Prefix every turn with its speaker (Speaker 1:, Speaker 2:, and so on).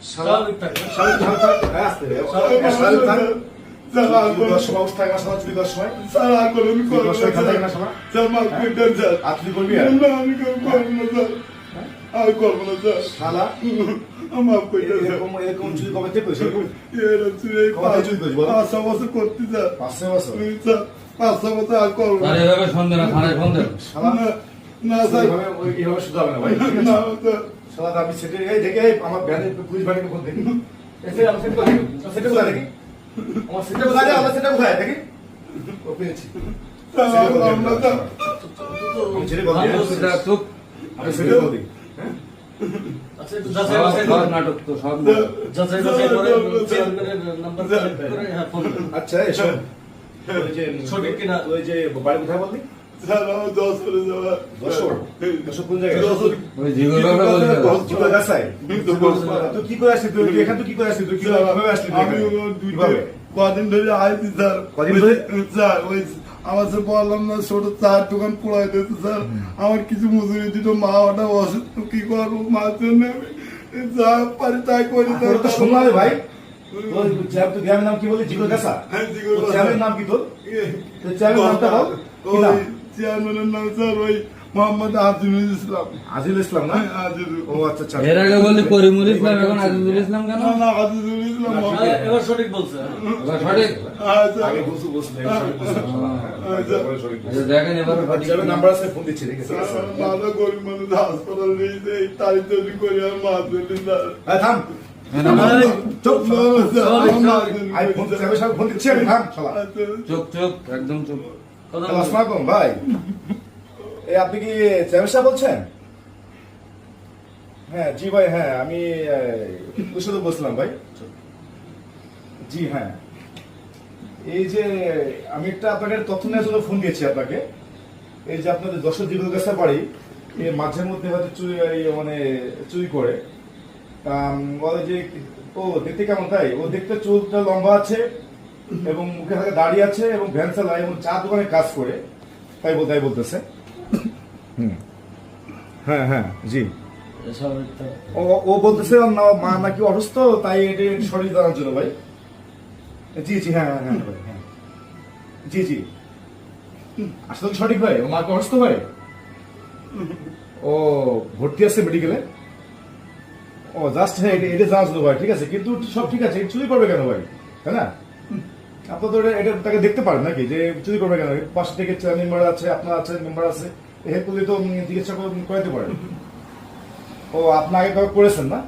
Speaker 1: স্বাভাবিক থাকে।
Speaker 2: আমি সেটে দেখে আমার ব্যানে পুলিশ বাড়িকে ফোন দেখি আমার সেটা কোথায় দেখি আমার সেটা কোথায় আমার সেটা কোথায় দেখি ও পেয়েছি আমি ছেড়ে বল
Speaker 3: চুপ
Speaker 2: আমি সেটা বল দিই
Speaker 1: আচ্ছা একটু যাচাই বাছাই করে
Speaker 3: নাটক তো সব
Speaker 1: যাচাই বাছাই করে চেয়ারম্যানের নাম্বার কালেক্ট করে হ্যাঁ ফোন করুন।
Speaker 2: আচ্ছা এসব ওই যে
Speaker 1: সঠিক কিনা?
Speaker 2: ওই যে বাড়ি কোথায় বললি দশর কোন জায়গায়
Speaker 3: ওই জিগর বাবা বলবে
Speaker 2: জিগর গাছায় তুই কি করে আসলি তুই এখান তুই কি করে আসলি তুই কিভাবে আসলি
Speaker 4: আমি কদিন ধরে আইছি স্যার
Speaker 2: কদিন ধরে?
Speaker 4: স্যার ওই আমার সে বললাম না ছোট চার দোকান পোড়াই দিয়েছে স্যার আমার কিছু মজুরি দিত মা ওটা অসুস্থ কি করবো মার জন্য আমি যা পারি তাই করি
Speaker 2: তোর তো শুনলাম রে ভাই তোর তুই গ্রামের নাম কি বলি জিগর গাছা তোর চেয়ারের নাম কি তোর তোর চেয়ারের নামটা বল কি নাম?
Speaker 4: চেয়ারম্যানের নাম স্যার ওই মোহাম্মদ আজিজুল ইসলাম
Speaker 2: আজিল ইসলাম না
Speaker 4: আজিজুল
Speaker 2: ও আচ্ছা আচ্ছা
Speaker 3: এর আগে বললি করিমুল ইসলাম এখন আজিজুল ইসলাম কেন
Speaker 4: না না আজিজুল ইসলাম
Speaker 1: হ্যাঁ, এবার সঠিক বলছে।
Speaker 3: এবার সঠিক
Speaker 4: আচ্ছা
Speaker 2: আগে বলছো
Speaker 3: আচ্ছা, দেখেন এবার সঠিক
Speaker 2: চেয়ারের নাম্বার আছে ফোন দিচ্ছি ঠিক আছে
Speaker 4: দাদা গরিব মানুষ হাসপাতাল নিয়েছে এই তারিখ তৈরি করে আর মা চলি স্যার
Speaker 2: এই থাম চুপ আই ফোন চেয়ারের সাথে ফোন দিচ্ছি আমি থাম শালা
Speaker 3: চুপ চুপ একদম চুপ
Speaker 1: কথা
Speaker 2: আসসালামু আলাইকুম ভাই এই আপনি কি চেয়ারম্যান সাহেব বলছেন হ্যাঁ জি ভাই হ্যাঁ আমি কুশলে বলছিলাম ভাই জি হ্যাঁ এই যে আমি একটা আপনাকে তথ্য নেওয়ার জন্য ফোন দিয়েছি আপনাকে এই যে আপনাদের যশোর জিগুল গাছা বাড়ি এর মাঝে মধ্যে হয়তো চুরি মানে চুরি করে বলে যে ও দেখতে কেমন তাই ও দেখতে চুলটা লম্বা আছে এবং মুখে হাতে দাড়ি আছে এবং ভ্যান চালায় এবং চা দোকানে কাজ করে তাই বলতেছে হ্যাঁ হ্যাঁ জি
Speaker 1: স্বাভাবিক থাকে।
Speaker 2: ও বলতেছে মা নাকি অসুস্থ তাই এটা শরীর জানার জন্য ভাই জি জি হ্যাঁ হ্যাঁ হ্যাঁ ভাই হ্যাঁ জি জি আসলে কি সঠিক ভাই ও মা কি অসুস্থ ভাই ও ভর্তি আছে মেডিকেলে ও জাস্ট হ্যাঁ এটা জানার জন্য ভাই ঠিক আছে কিন্তু সব ঠিক আছে চুরি করবে কেন ভাই তাই না আপনার তো এটা তাকে দেখতে পারেন নাকি যে চুরি করবে কেন পাশ থেকে মেম্বার আছে আপনার আছে মেম্বার আছে হেল্প করলে তো চিকিৎসা করাতে পারেন ও আপনি আগে করেছেন না